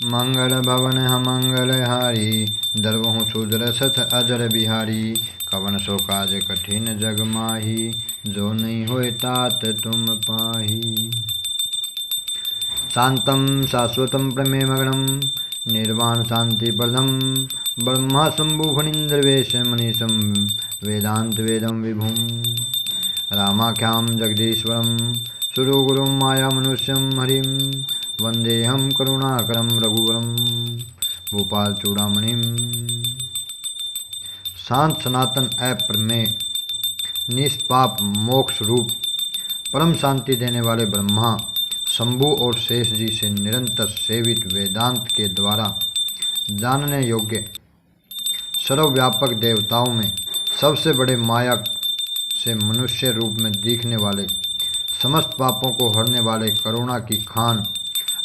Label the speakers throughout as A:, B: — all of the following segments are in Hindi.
A: मंगल भवन हम मंगल हारी, दरबहु सुदरसथ अजर बिहारी। कवन सो काज कठिन जग माही, जो नहीं होए तात तुम पाही। शांतं शाश्वतं प्रमेमगणं, निर्वाण शांति प्रदम। ब्रह्मा शंभु फणीन्द्रवेश मनीषं, वेदांत वेदं विभुं। रामाख्यां जगदीश्वरं, सुरगुरुं माया मनुष्यं हरिं। वंदेहम करुणाकरं रघुवरं, भूपाल चूड़ामणिं। शांत सनातन अप्रमेय निष्पाप मोक्ष रूप परम शांति देने वाले ब्रह्मा शंभु और शेष जी से निरंतर सेवित वेदांत के द्वारा जानने योग्य सर्वव्यापक देवताओं में सबसे बड़े माया से मनुष्य रूप में दिखने वाले, समस्त पापों को हरने वाले, करुणा की खान,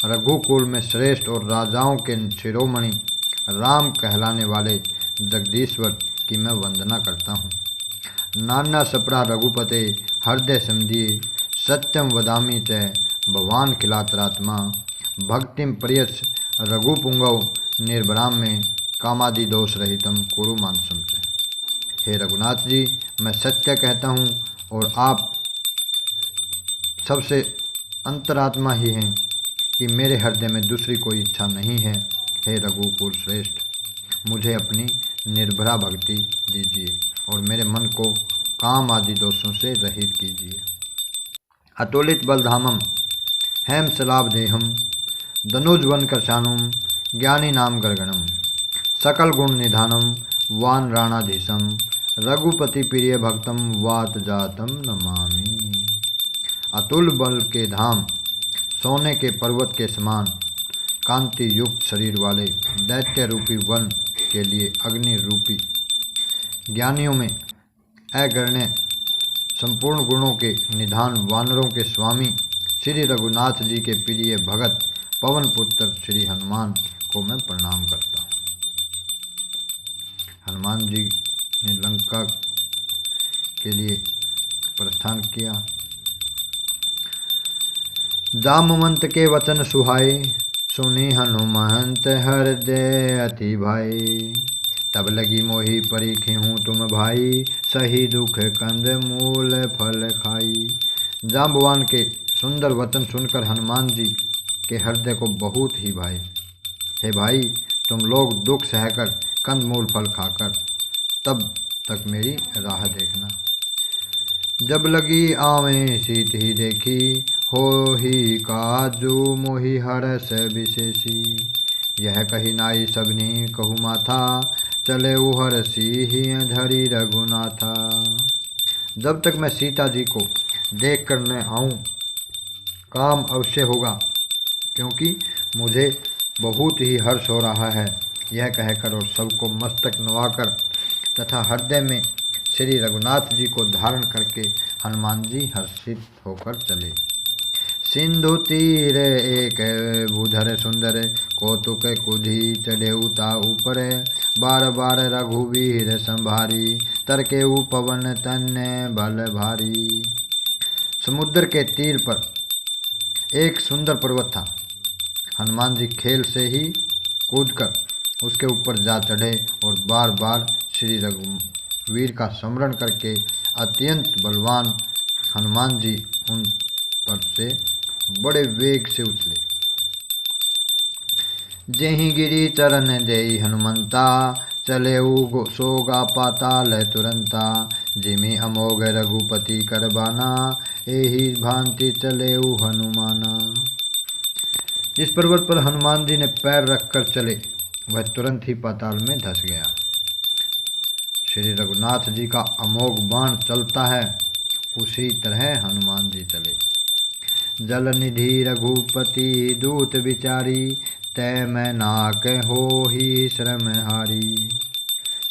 A: रघुकुल में श्रेष्ठ और राजाओं के शिरोमणि राम कहलाने वाले जगदीश्वर की मैं वंदना करता हूँ। नाना सपरा रघुपते हृदय समझिए, सत्यम वदामि च भगवान खिलातरात्मा। भक्तिम प्रियस रघुपुंगव निर्भराम में, कामादि दोष रहितम कुरु मानसम से। हे रघुनाथ जी, मैं सत्य कहता हूँ और आप सबसे अंतरात्मा ही हैं कि मेरे हृदय में दूसरी कोई इच्छा नहीं है। हे रघुकुल श्रेष्ठ, मुझे अपनी निर्भरा भक्ति दीजिए और मेरे मन को काम आदि दोषों से रहित कीजिए। अतुलित बलधामम हेम सलाभ देहम, धनुजवन करशानुम, ज्ञानी नाम गर्गणम। सकल गुण निधानम वान राणाधीशम, रघुपति प्रिय भक्तम वात जातम नमामि। अतुल बल के धाम, सोने के पर्वत के समान कांति युक्त शरीर वाले दैत्य रूपी वन के लिए अग्नि रूपी, ज्ञानियों में अग्रण्य, संपूर्ण गुणों के निधान वानरों के स्वामी श्री रघुनाथ जी के प्रिय भगत पवन पुत्र श्री हनुमान को मैं प्रणाम करता हूँ। हनुमान जी ने लंका के लिए प्रस्थान किया। जामवंत के वचन सुहाए, सुनी हनुमंत हृदय अति भाई। तब लगी मोहि परीखी हूँ तुम भाई, सही दुख कंद मूल फल खाई। जाम्बवान के सुंदर वचन सुनकर हनुमान जी के हृदय को बहुत ही भाई। हे भाई, तुम लोग दुख सहकर कंद मूल फल खाकर तब तक मेरी राह देखना। जब लगी आवें सीत ही देखी, हो ही काजू मोहि हरस विशेषी। यह कही नाई सबनी कहु माथा, चले हरसी ही धरी रघुनाथा। जब तक मैं सीता जी को देख कर न आऊँ, काम अवश्य होगा, क्योंकि मुझे बहुत ही हर्ष हो रहा है। यह कहकर और सबको मस्तक नवाकर तथा हृदय में श्री रघुनाथ जी को धारण करके हनुमान जी हर्षित होकर चले। सिंधु तीर एक भूधर सुंदर, कौतुक कुधी चढ़े उता ऊपर। बार बार रघुवीर संभारी, तरके पवन तन्य बल भारी। समुद्र के तीर पर एक सुंदर पर्वत था। हनुमान जी खेल से ही कूदकर उसके ऊपर जा चढ़े और बार बार श्री रघुवीर का स्मरण करके अत्यंत बलवान हनुमान जी उन पर से बड़े वेग से उछले। जेहि गिरी चरण देई हनुमंता, चले सोगा पाताल तुरंता। जिमि अमोघ रघुपति करबाना, एहि भांति चले हनुमाना। जिस पर्वत पर हनुमान जी ने पैर रखकर चले वह तुरंत ही पाताल में धंस गया। श्री रघुनाथ जी का अमोघ बाण चलता है, उसी तरह हनुमान जी चले। जल निधि रघुपति दूत विचारी, तय मैं नाक हो ही श्रम हारी।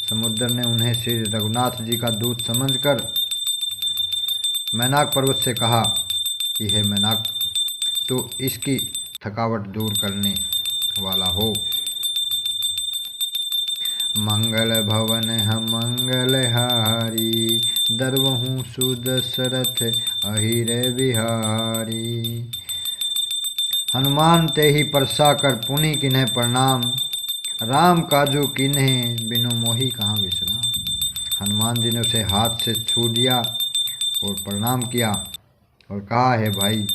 A: समुद्र ने उन्हें श्री रघुनाथ जी का दूत समझकर मैनाक पर्वत से कहा कि हे मैनाक, तो इसकी थकावट दूर करने वाला हो। मंगल भवन हम मंगल हारी, दरबहु सुदशरथ अहिर बिहारी। हनुमान ते ही परसा कर पुनि किन्हें प्रणाम, राम काजू किन्हें बिनु मोही कहाँ विश्राम। हनुमान जी ने उसे हाथ से छू दिया और प्रणाम किया और कहा, है भाई,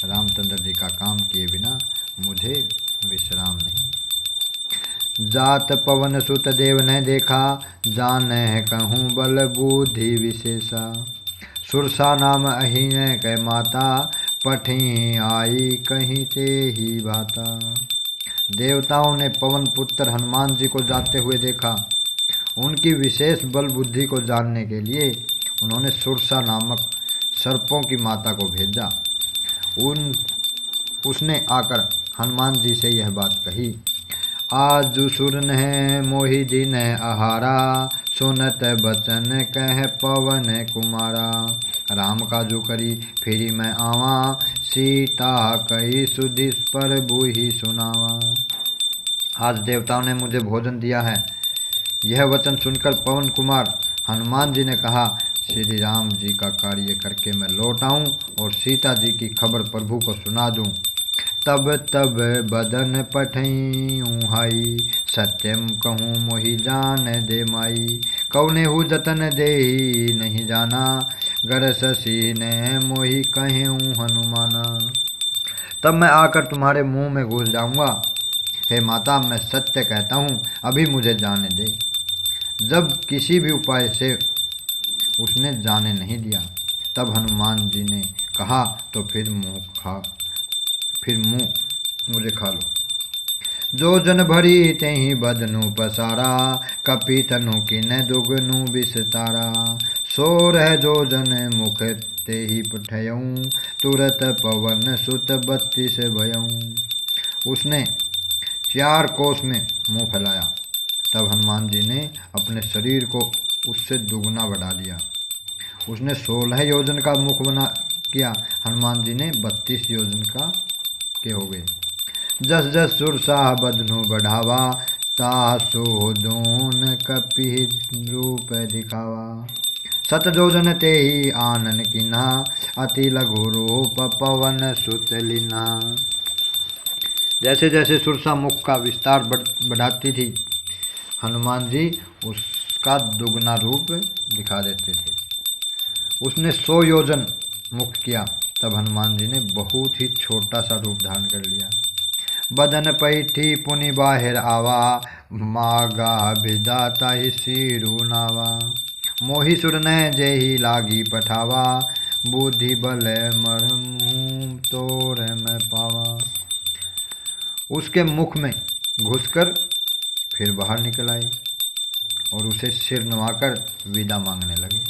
A: रामचंद्र जी का काम किए बिना मुझे विश्राम नहीं। जात पवन सुत देव ने देखा, जाने है कहूँ बल बुद्धि विशेषा। सुरसा नाम अहीन कै माता, पठी आई कहीं ते ही बाता। देवताओं ने पवन पुत्र हनुमान जी को जाते हुए देखा। उनकी विशेष बल बुद्धि को जानने के लिए उन्होंने सुरसा नामक सर्पों की माता को भेजा। उसने आकर हनुमान जी से यह बात कही, आज सुर है मोहि दिन आहारा, सुनत बचन कह पवन कुमारा। राम काजू करी फिरी मैं आवा, सीता कही सुदिस पर बूही सुनावा। आज देवताओं ने मुझे भोजन दिया है। यह वचन सुनकर पवन कुमार हनुमान जी ने कहा, श्री राम जी का कार्य करके मैं लौट आऊँ और सीता जी की खबर प्रभु को सुना दूँ। तब तब बदन पठई हाई, सत्यम कहूँ मोहि जान दे माई। कौने हु जतन दे नहीं जाना, गर शशि ने मोहि कहूँ हनुमाना। तब मैं आकर तुम्हारे मुंह में घुस जाऊंगा। हे माता, मैं सत्य कहता हूँ, अभी मुझे जाने दे। जब किसी भी उपाय से उसने जाने नहीं दिया, तब हनुमान जी ने कहा, तो फिर मुँह मुझे खा लो। जो जन भरी तेहि बदनु पसारा, कपि तनु किन दुगनु विस्तारा। सोर है जो जन मुख ते ही पठयऊँ, तुरत पवन सुत 32 भयऊँ। उसने 4 कोस में मुँह फैलाया। तब हनुमान जी ने अपने शरीर को उससे दुगना बढ़ा दिया। उसने 16 योजन का मुख बना किया। हनुमान जी ने 32 योजन का के हो गए। जस जस सुरसा बदनु बढ़ावा, तासो दोन कपि रूप दिखावा। सत जोजन ते ही आनन किन्हा, अति लघु रूप पवन सुत लिन्हा। जैसे जैसे सुरसा मुख का विस्तार बढ़ाती थी, हनुमान जी उसका दुगना रूप दिखा देते थे। उसने 100 योजन मुख किया, तब हनुमान जी ने बहुत ही छोटा सा रूप धारण कर लिया। बदन पैठी पुनि बाहिर आवा, मागा विदाता ही सिरु नावा। मोहि सुर न जेहि लागी पठावा, बुद्धि बल मरमूम तोर में पावा। उसके मुख में घुसकर फिर बाहर निकल आए और उसे सिर नवाकर विदा मांगने लगे।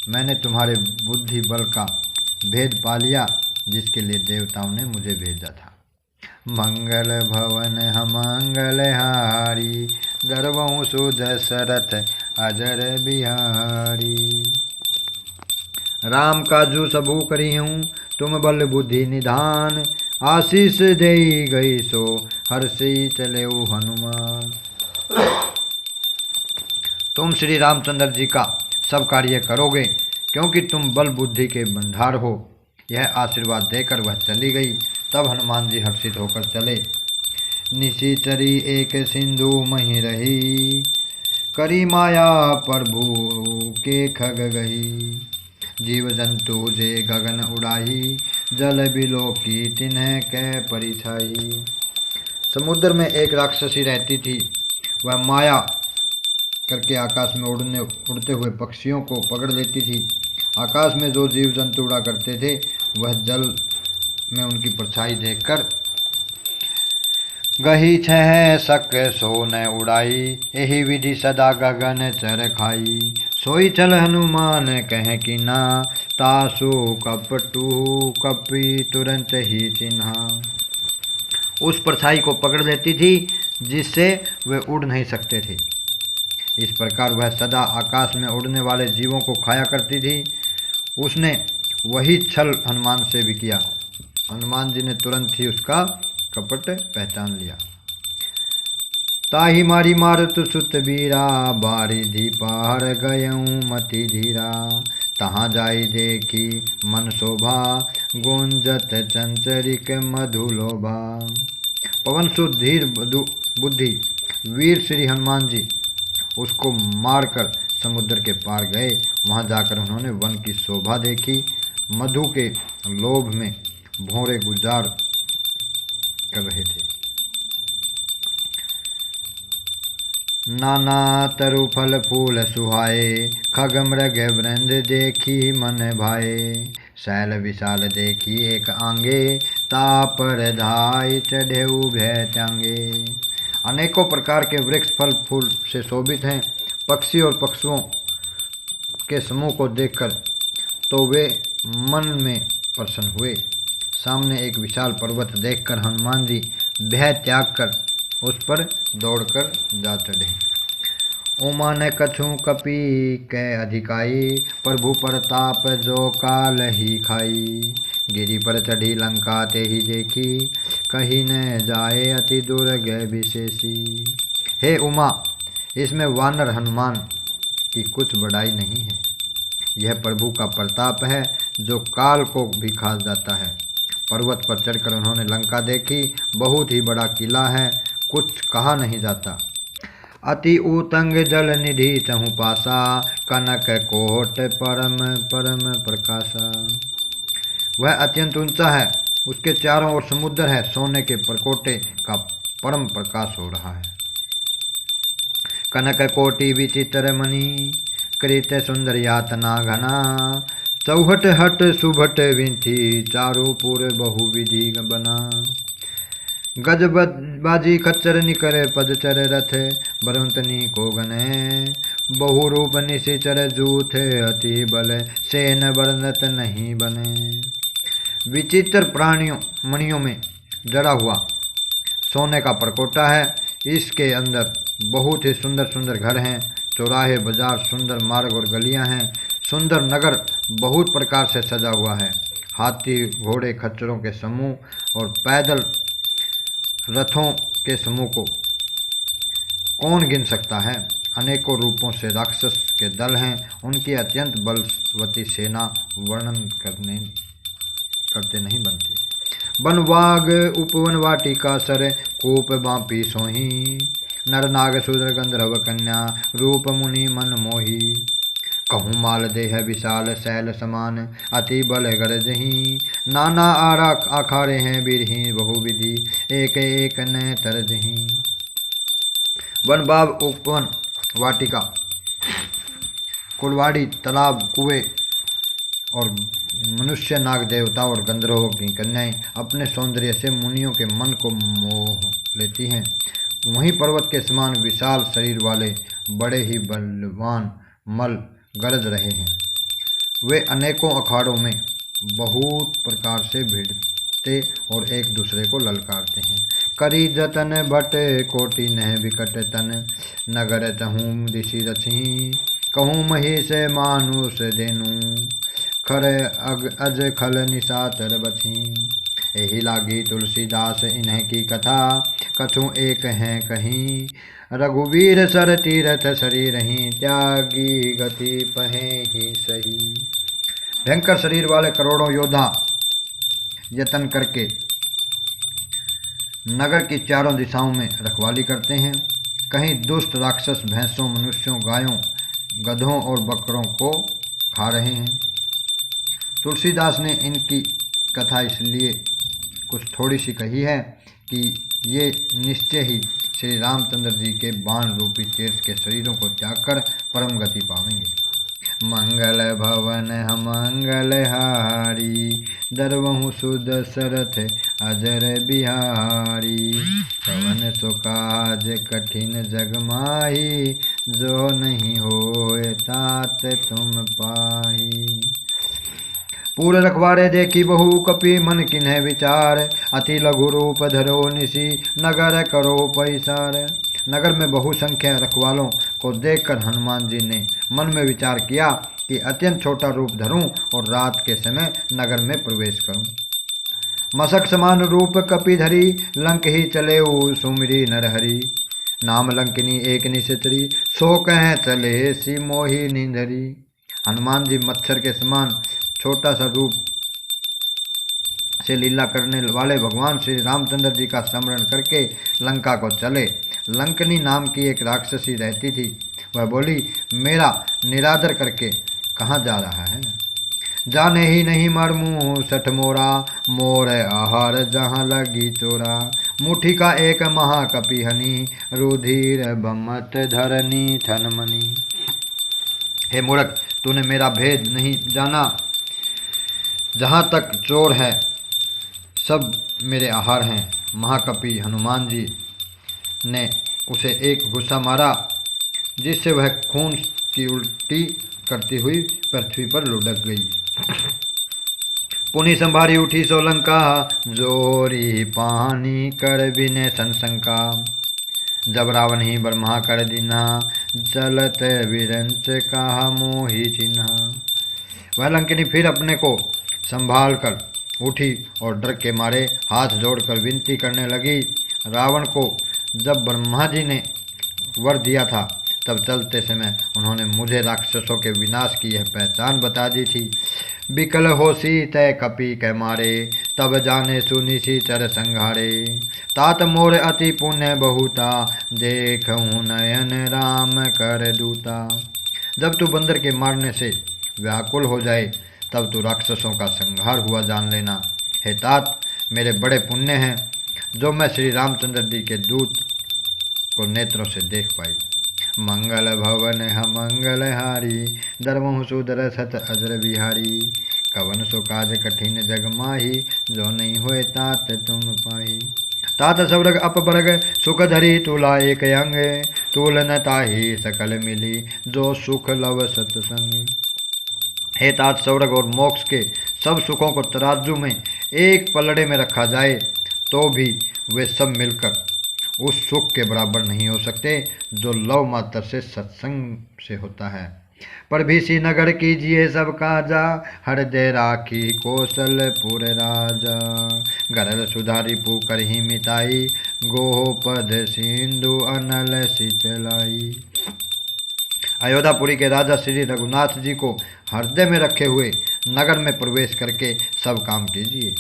A: मैंने तुम्हारे बुद्धि बल का भेद पा लिया, जिसके लिए देवताओं ने मुझे भेजा था। मंगल भवन हमंगल हारी, दरबहु सुदशरथ अजर बिहारी। राम काजू सबू करी हूँ, तुम बल बुद्धि निधान। आशीष देई गई सो हर्षी चले हनुमान। तुम श्री रामचंद्र जी का सब कार्य करोगे, क्योंकि तुम बल बुद्धि के भंडार हो। यह आशीर्वाद देकर वह चली गई। तब हनुमान जी हर्षित होकर चले। निशिचरी एक सिंधु मही रही, करी माया प्रभु के खग गही। जीव जंतु जे गगन उड़ाही, जल बिलो की तिन्ह कै परिछाई। समुद्र में एक राक्षसी रहती थी। वह माया करके आकाश में उड़ते हुए पक्षियों को पकड़ लेती थी। आकाश में जो जीव जंतु उड़ा करते थे, वह जल में उनकी परछाई देखकर गही छह सक सो न उड़ाई, यही विधि सदा गगन चर खाई। सोई चल हनुमान कह कि ना, तासु कपटू कपि तुरंत ही चिन्हा। उस परछाई को पकड़ लेती थी, जिससे वे उड़ नहीं सकते थे। इस प्रकार वह सदा आकाश में उड़ने वाले जीवों को खाया करती थी। उसने वही छल हनुमान से भी किया। हनुमान जी ने तुरंत ही उसका कपट पहचान लिया। ताही मारी मारुत सुत बीरा, बारिधि पार गयऊँ मति धीरा। तहाँ जाई देखी मन शोभा, गुंजत चंचरिक मधुलोभा। पवन सुत धीर बुद्धि वीर श्री हनुमान जी उसको मारकर समुद्र के पार गए। वहाँ जाकर उन्होंने वन की शोभा देखी, मधु के लोभ में भौरे गुजार कर रहे थे। नाना तरु फल फूल सुहाए, खग मृग वृंद देखी मन भाए। शैल विशाल देखी एक आंगे, तापर धाय चढ़े भय टांगे। अनेकों प्रकार के वृक्ष फल फूल से शोभित हैं। पक्षी और पशुओं के समूह को देखकर तो वे मन में प्रसन्न हुए। सामने एक विशाल पर्वत देखकर हनुमान जी भय त्याग कर उस पर दौड़कर जा चढ़े। उमा ने कछु कपि कै अधिकाई, प्रभु प्रताप जो काल ही खाई। गिरि पर चढ़ी लंका ते ही देखी, कहीं न जाए अति दुर्गय विशेषी। हे उमा, इसमें वानर हनुमान की कुछ बड़ाई नहीं है। यह प्रभु का प्रताप है जो काल को भी खा जाता है। पर्वत पर चढ़कर उन्होंने लंका देखी, बहुत ही बड़ा किला है, कुछ कहा नहीं जाता। अति ऊतंग जल निधि चहु पासा, कनक कोट परम परम प्रकाशा। वह अत्यंत ऊंचा है, उसके चारों ओर समुद्र है, सोने के परकोटे का परम प्रकाश हो रहा है। कनक कोटि विचित्र मणि, कृत सुंदर यातना घना। चौहट हट सुभट विंथी, चारु पुर बहुविधि बना। गज बाजी खच्चर निकर पदचर रथ, बरुंतनी को गने। बहुरूप निशिचर जूथ, अति बल सेन वर्णत नहीं बने। विचित्र प्राणियों मणियों में जड़ा हुआ सोने का परकोटा है। इसके अंदर बहुत ही सुंदर सुंदर घर हैं, चौराहे बाजार, सुंदर मार्ग और गलियां हैं। सुंदर नगर बहुत प्रकार से सजा हुआ है। हाथी घोड़े खच्चरों के समूह और पैदल रथों के समूह को कौन गिन सकता है। अनेकों रूपों से राक्षस के दल हैं, उनकी अत्यंत बलवती सेना वर्णन करते नहीं बनती। बनवाग उपवन वाटिका सर, कूप बापी सोही। नर नाग शूद्र गंधर्व कन्या, रूप मुनि मन मोही। कहूँ माल देह विशाल शैल समान, अति बल गरजही। नाना आखारे हैं बिरही बहुविधि, एक एक न तरजही। वन बाग उपवन वाटिका, कुलवाड़ी, तालाब, कुएं और मनुष्य, नाग देवता और गंधर्वों की कन्याएं अपने सौंदर्य से मुनियों के मन को मोह लेती हैं। वहीं पर्वत के समान विशाल शरीर वाले बड़े ही बलवान मल गरज रहे हैं। वे अनेकों अखाड़ों में बहुत प्रकार से भिड़ते और एक दूसरे को ललकारते हैं। करी जतन भट कोटि नह विकट तन, नगर चहूँ दिशि रछी। कहूँ मही से मानुष देनु, खर अज खल निशाचर बछी। एहि लागी तुलसीदास इन्हें की कथा, कछु एक हैं कहीं। रघुवीर सर तीरथ शरीर ही, त्यागी गति पहे ही सही। भयंकर शरीर वाले करोड़ों योद्धा यत्न करके नगर की चारों दिशाओं में रखवाली करते हैं। कहीं दुष्ट राक्षस भैंसों, मनुष्यों, गायों, गधों और बकरों को खा रहे हैं। तुलसीदास ने इनकी कथा इसलिए कुछ थोड़ी सी कही है कि ये निश्चय ही श्री रामचंद्र जी के बाण रूपी तीर्थ के शरीरों को त्याग कर परम गति पावेंगे। मंगल भवन मंगल हारी, दरवहु सुदशरथ अजर बिहारी। पवन सुकाज कठिन जग माही, जो नहीं होए तात तुम पाही। पूर रखवारे देखी बहु कपि, मन किन्ह विचार। अति लघु रूप धरो निशि, नगर करो पैसार। नगर में बहुसंख्या रखवालों को देखकर हनुमान जी ने मन में विचार किया कि अत्यंत छोटा रूप धरूं और रात के समय नगर में प्रवेश करूं। मशक समान रूप कपि धरी, लंक ही चले सुमिरी नरहरि। नाम लंकिनी एक निशिचरी, सो कह चले सी मोही निंधरी। हनुमान जी मच्छर के समान छोटा सा रूप से लीला करने वाले भगवान श्री रामचंद्र जी का स्मरण करके लंका को चले। लंकनी नाम की एक राक्षसी रहती थी। वह बोली, मेरा निरादर करके कहाँ जा रहा है? जाने ही नहीं मरमू सठ मोरा, मोर आहार जहाँ लगी चोरा। मुट्ठी का एक महाकपि हनी, रुधिर बमत धरनी ठनमनी। हे मूर्ख, तूने मेरा भेद नहीं जाना। जहाँ तक चोर है सब मेरे आहार हैं। महाकपि हनुमान जी ने उसे एक गुस्सा मारा जिससे वह खून की उल्टी करती हुई पृथ्वी पर लुढ़क गई। पुनि संभारी उठी सोलंका, जोरी पानी कर बिने संशंका। जब रावण ही ब्रह्मा कर दीन्हा, चलत विरंच कहा मोहि चिन्हा। वह लंकिनी फिर अपने को संभाल कर उठी और डर के मारे हाथ जोड़कर विनती करने लगी। रावण को जब ब्रह्मा जी ने वर दिया था तब चलते समय उन्होंने मुझे राक्षसों के विनाश की यह पहचान बता दी थी। बिकल होसी तय कपि के मारे, तब जाने सुनी सी चर संघारे। तात मोर अति पुण्य बहुता, देखूं नयन राम कर दूता। जब तू बंदर के मारने से व्याकुल हो जाए तब तू राक्षसों का संहार हुआ जान लेना। हे तात, मेरे बड़े पुण्य हैं जो मैं श्री रामचंद्र जी के दूत को नेत्रों से देख पाई। मंगल भवन हम मंगल हारी, दरवहु सुदर सत अजर बिहारी। कवन सो काज कठिन जग माही, जो नहीं होए तात तुम पाही। तात सवरग अपबरग सुख धरी, तुला एक अंग। तुल न ताही सकल मिली, जो सुख लव सतसंग। हे तात, स्वर्ग और मोक्ष के सब सुखों को तराजू में एक पलड़े में रखा जाए तो भी वे सब मिलकर उस सुख के बराबर नहीं हो सकते जो लव मात्र से सत्संग से होता है। पर भी सी नगर कीजिए सब काजा, हृदय राखी कौशलपुर राजा। गरल सुधारी पुकर ही मिताई, गोपद सिंधु अनल सिचलाई। अयोध्यापुरी के राजा श्री रघुनाथ जी को हृदय में रखे हुए नगर में प्रवेश करके सब काम कीजिए।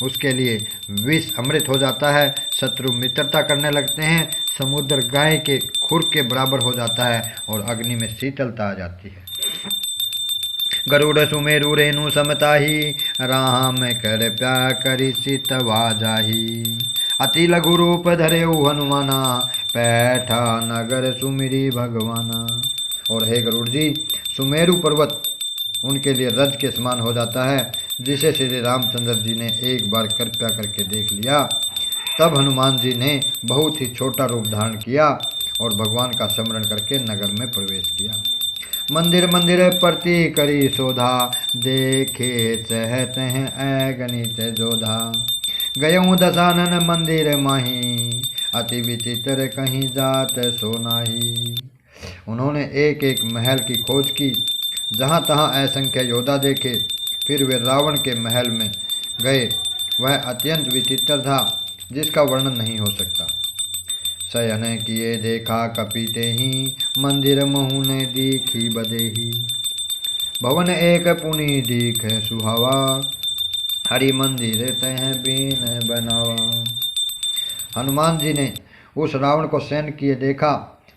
A: उसके लिए विष अमृत हो जाता है, शत्रु मित्रता करने लगते हैं, समुद्र गाय के खुर के बराबर हो जाता है और अग्नि में शीतलता आ जाती है। गरुड़ सुमेरु रेणु समताही, राम कर प्या करी सितवा जाही। अति लघु रूप धरेऊ हनुमाना, पैठा नगर सुमिरी भगवाना। और हे गरुड़ जी, सुमेरु पर्वत उनके लिए रज के समान हो जाता है, जिसे श्री रामचंद्र जी ने एक बार कृपया करके देख लिया। तब हनुमान जी ने बहुत ही छोटा रूप धारण किया और भगवान का स्मरण करके नगर में प्रवेश किया। मंदिर मंदिर प्रति करी शोधा, देखे चहत हैं अगणित जोधा। गयऊँ दशानन मंदिर माही, अति विचित्र कहीं जात सोनाही। उन्होंने एक एक महल की खोज की, जहाँ तहाँ असंख्य योद्धा देखे। फिर वे रावण के महल में गए। वह अत्यंत विचित्र था, जिसका वर्णन नहीं हो सकता। शयन किए देखा कपीते ही, मंदिर महु ने दीखी बदेही। भवन एक पुनि दीख सुहावा, हरि मंदिर तह बीन बनावा। हनुमान जी ने उस रावण को शयन किए देखा,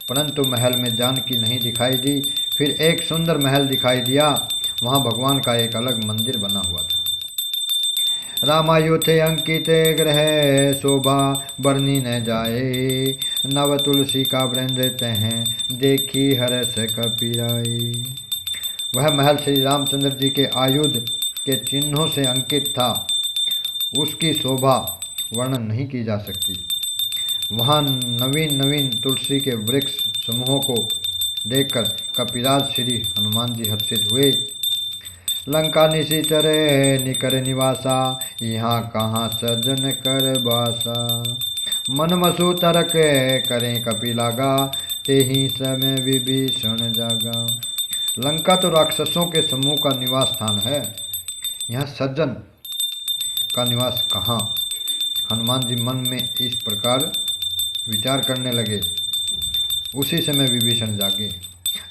A: परंतु महल में जानकी नहीं दिखाई दी। फिर एक सुंदर महल दिखाई दिया, वहाँ भगवान का एक अलग मंदिर बना हुआ था। रामायुथे अंकित ग्रह शोभा, बरनी न जाए। नव तुलसी का वृंद तह, देखी हरस कपिराए। वह महल श्री रामचंद्र जी के आयुध के चिन्हों से अंकित था। उसकी शोभा वर्णन नहीं की जा सकती। वहाँ नवीन नवीन तुलसी के वृक्ष समूहों को देखकर कपिराज श्री हनुमान जी हर्षित हुए। लंका निशिचरे निकर निवासा, यहाँ कहाँ सजन कर बासा। मन मसु तरक करें कपिलागा, ते ही समय विभीषण जागा। लंका तो राक्षसों के समूह का निवास स्थान है, यहाँ सज्जन का निवास कहाँ। हनुमान जी मन में इस प्रकार विचार करने लगे। उसी समय विभीषण जागे।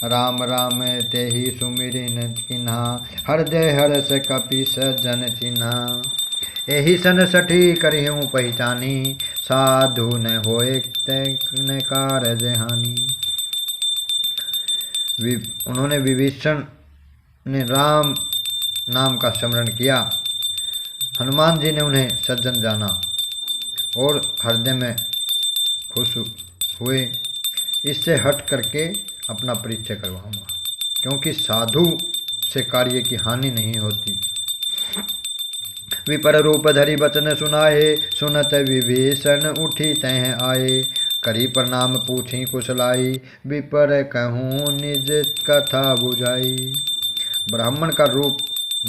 A: राम राम ते ही सुमिरन किन्हा, हृदय हर्ष कपि सज्जन चिन्हा। एहि सन सठी करिहूँ पहचानी, साधु न होए तैन कारज हानि। उन्होंने विभीषण ने राम नाम का स्मरण किया, हनुमान जी ने उन्हें सज्जन जाना और हृदय में खुश हुए। इससे हट करके अपना परिचय करवाऊंगा, क्योंकि साधु से कार्य की हानि नहीं होती। विपर रूप धरि बचन सुनाए, सुनत विभीषण उठी तह आए। करी प्रणाम पूछी कुशलाई, विपर कहूँ निज कथा बुझाई। ब्राह्मण का रूप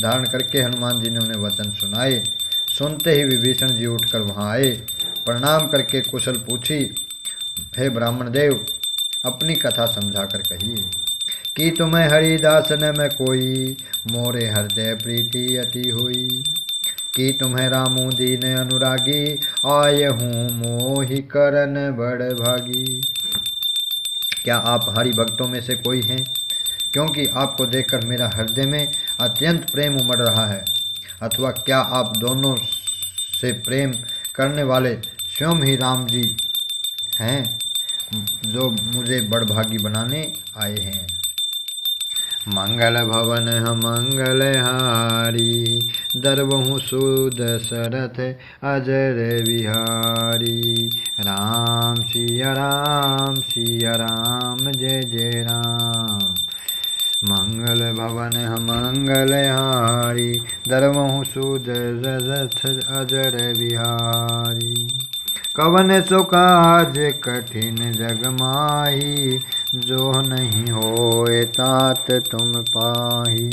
A: धारण करके हनुमान जी ने उन्हें वचन सुनाए। सुनते ही विभीषण जी उठकर वहाँ आए, प्रणाम करके कुशल पूछी। हे ब्राह्मण देव, अपनी कथा समझा कर कहिए। कि तुम्हें हरिदास न मैं कोई, मोरे हृदय प्रीति अति हुई। कि तुम्हें रामू दीन अनुरागी, आय हूँ मोहि करन बड़ भागी। क्या आप हरि भक्तों में से कोई हैं? क्योंकि आपको देखकर मेरा हृदय में अत्यंत प्रेम उमड़ रहा है। अथवा क्या आप दोनों से प्रेम करने वाले स्वयं ही राम जी हैं, जो मुझे बड़भागी बनाने आए हैं। मंगल भवन मंगल हारी, दरबहु सूद सरथ अजर बिहारी। राम सिया राम जय जय राम। मंगल भवन मंगल हारी, दरबहु सूद सरथ अजर बिहारी। कवन सो काज कठिन जग माही, जो नहीं होए तात तुम पाही।